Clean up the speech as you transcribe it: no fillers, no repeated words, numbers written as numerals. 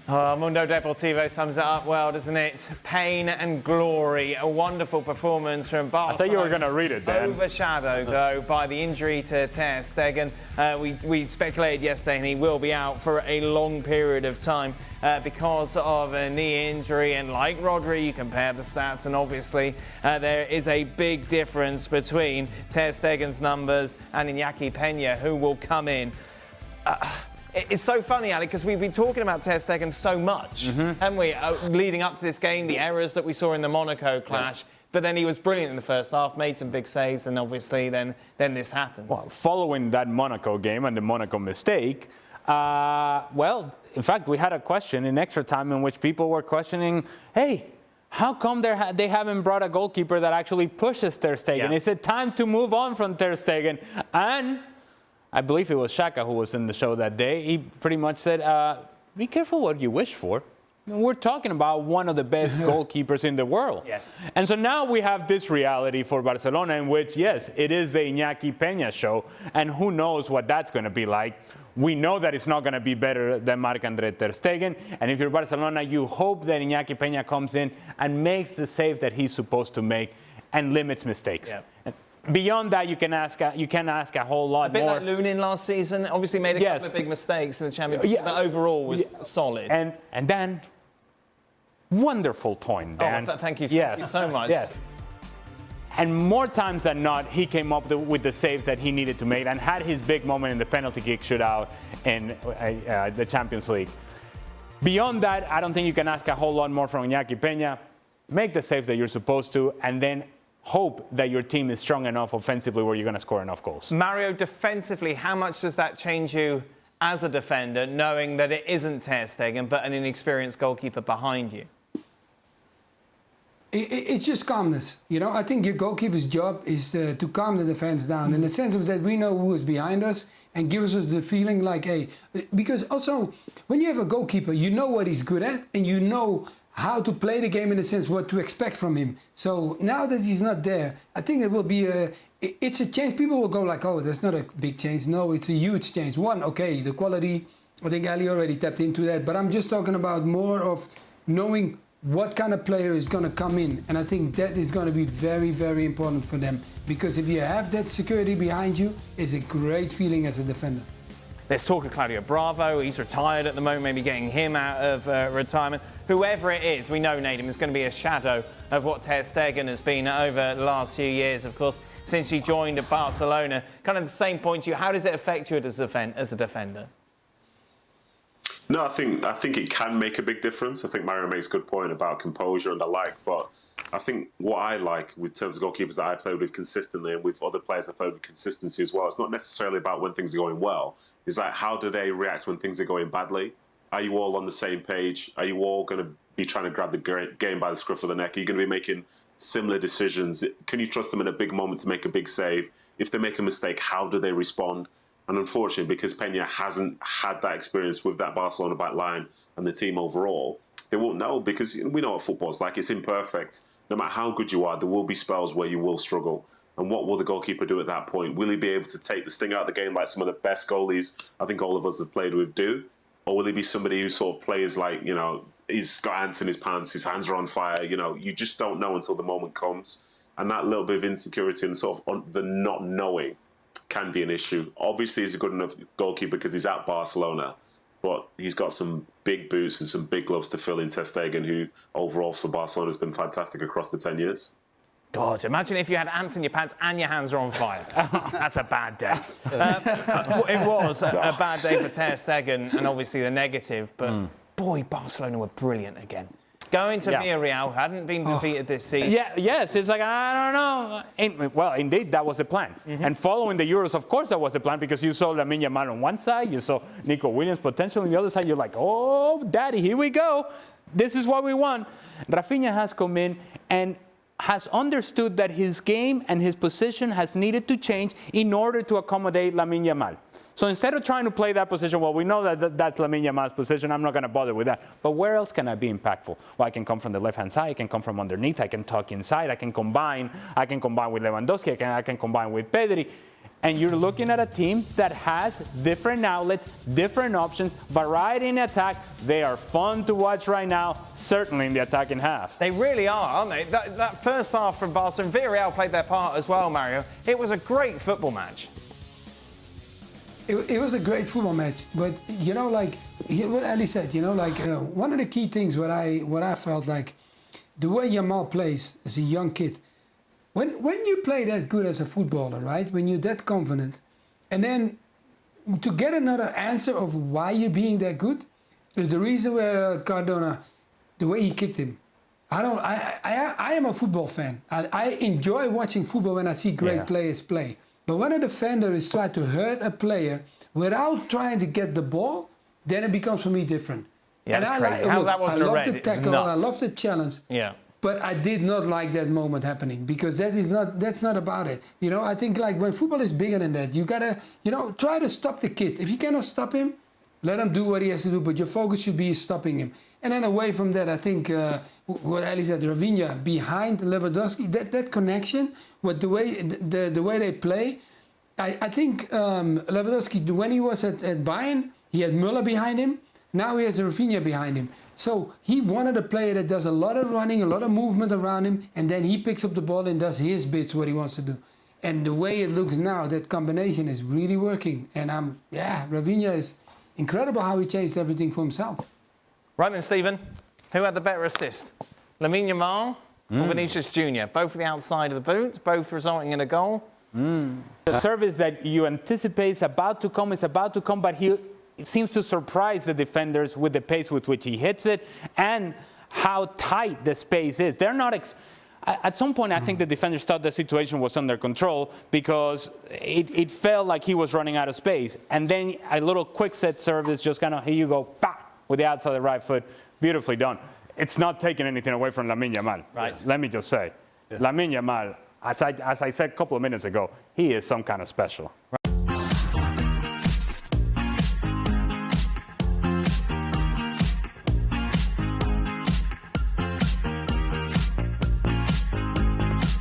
Mundo Deportivo sums it up well, doesn't it? Pain and glory. A wonderful performance from Barca. I thought you were going to read it, Dan. Overshadowed, though, by the injury to Ter Stegen. We speculated yesterday, and he will be out for a long period of time because of a knee injury. And like Rodri, you compare the stats, and obviously there is a big difference between Ter Stegen's numbers and Iñaki Peña, who will come in. It's so funny, Ali, because we've been talking about Ter Stegen so much, haven't we? Leading up to this game, the errors that we saw in the Monaco clash. Yeah. But then he was brilliant in the first half, made some big saves, and obviously then this happens. Well, following that Monaco game and the Monaco mistake, in fact, we had a question in extra time in which people were questioning, hey, how come they haven't brought a goalkeeper that actually pushes Ter Stegen? Yeah. Is it time to move on from Ter Stegen? And I believe it was Xhaka who was in the show that day. He pretty much said, be careful what you wish for. I mean, we're talking about one of the best goalkeepers in the world. Yes. And so now we have this reality for Barcelona in which, yes, it is the Iñaki Peña show. And who knows what that's going to be like. We know that it's not going to be better than Marc-Andre Ter Stegen. And if you're Barcelona, you hope that Iñaki Peña comes in and makes the save that he's supposed to make and limits mistakes. Yeah. Beyond that, you can ask a whole lot more. A bit like Lunin last season. Obviously made a couple of big mistakes in the Championship, but overall was solid. And then, wonderful point, Dan. Oh, thank you so much. Yes. And more times than not, he came up with the saves that he needed to make and had his big moment in the penalty kick shootout in the Champions League. Beyond that, I don't think you can ask a whole lot more from Iñaki Peña. Make the saves that you're supposed to, and then hope that your team is strong enough offensively where you're going to score enough goals. Mario, defensively, how much does that change you as a defender, knowing that it isn't Ter Stegen, but an inexperienced goalkeeper behind you? It's just calmness. You know, I think your goalkeeper's job is to calm the defense down in the sense of that we know who is behind us and gives us the feeling like, hey, because also when you have a goalkeeper, you know what he's good at and you know how to play the game in the sense what to expect from him. So now that he's not there, I think it will be it's a change. People will go like, oh, that's not a big change. No, it's a huge change. One, okay, the quality, I think Ali already tapped into that, but I'm just talking about more of knowing what kind of player is going to come in. And I think that is going to be very, very important for them. Because if you have that security behind you, it's a great feeling as a defender. Let's talk of Claudio Bravo. He's retired at the moment, maybe getting him out of retirement. Whoever it is, we know, Nedum, is going to be a shadow of what Ter Stegen has been over the last few years, of course, since he joined at Barcelona. Kind of the same point to you. How does it affect you as a defender? No, I think it can make a big difference. I think Mario makes a good point about composure and the like, but I think what I like with terms of goalkeepers that I played with consistently and with other players I played with consistency as well, it's not necessarily about when things are going well. It's like, how do they react when things are going badly? Are you all on the same page? Are you all going to be trying to grab the game by the scruff of the neck? Are you going to be making similar decisions? Can you trust them in a big moment to make a big save? If they make a mistake, how do they respond? And unfortunately, because Peña hasn't had that experience with that Barcelona back line and the team overall, they won't know, because we know what football's like. It's imperfect. No matter how good you are, there will be spells where you will struggle. And what will the goalkeeper do at that point? Will he be able to take the sting out of the game like some of the best goalies I think all of us have played with do? Or will he be somebody who sort of plays like, you know, he's got ants in his pants, his hands are on fire, you know, you just don't know until the moment comes. And that little bit of insecurity and sort of the not knowing can be an issue. Obviously, he's a good enough goalkeeper because he's at Barcelona, but he's got some big boots and some big gloves to fill in Ter Stegen, who overall for Barcelona has been fantastic across the 10 years. God, imagine if you had ants in your pants and your hands are on fire. That's a bad day. It was a bad day for Ter Stegen, and obviously the negative, but boy, Barcelona were brilliant again. Going to Villarreal, hadn't been defeated this season. Yes, it's like, I don't know. Well, indeed, that was the plan. And following the Euros, of course, that was the plan, because you saw Lamine Yamal on one side, you saw Nico Williams' potential on the other side. You're like, oh, daddy, here we go. This is what we want. Rafinha has come in and has understood that his game and his position has needed to change in order to accommodate Lamine Yamal. So instead of trying to play that position, well, we know that that's Lamine Yamal's position. I'm not going to bother with that. But where else can I be impactful? Well, I can come from the left-hand side. I can come from underneath. I can tuck inside. I can combine with Lewandowski. I can combine with Pedri. And you're looking at a team that has different outlets, different options, variety in attack. They are fun to watch right now, certainly in the attacking half. They really are, aren't they? That first half from Barca, and Villarreal played their part as well, Mario. It was a great football match. It was a great football match, but you know, like what Ali said, you know, like one of the key things what I felt like the way Yamal plays as a young kid. When you play that good as a footballer, right? When you're that confident, and then to get another answer of why you're being that good is the reason where Cardona, the way he kicked him. I am a football fan. I enjoy watching football when I see great players play. But when a defender is trying to hurt a player without trying to get the ball, then it becomes for me different. Yeah, it's crazy. How that wasn't a red, I love the tackle, I love the challenge. Yeah. But I did not like that moment happening because that's not about it. You know, I think like when football is bigger than that, you gotta, you know, try to stop the kid. If you cannot stop him, let him do what he has to do, but your focus should be stopping him. And then away from that, I think what Ali said, Rafinha behind Lewandowski, that connection with the way they play. I think Lewandowski, when he was at Bayern, he had Müller behind him. Now he has Rafinha behind him. So he wanted a player that does a lot of running, a lot of movement around him, and then he picks up the ball and does his bits, what he wants to do. And the way it looks now, that combination is really working. And Rafinha is incredible how he changed everything for himself. Right then, Stephen, who had the better assist? Lamine Yamal or Vinicius Jr.? Both at the outside of the boot, both resulting in a goal. The service that you anticipate is about to come, but it seems to surprise the defenders with the pace with which he hits it and how tight the space is. They're not... At some point, I think the defenders thought the situation was under control because it felt like he was running out of space. And then a little quick set service, just kind of, here you go, bah, with the outside of the right foot. Beautifully done. It's not taking anything away from Lamine Yamal. Right. Let me just say, Lamine Yamal, as I said a couple of minutes ago, he is some kind of special.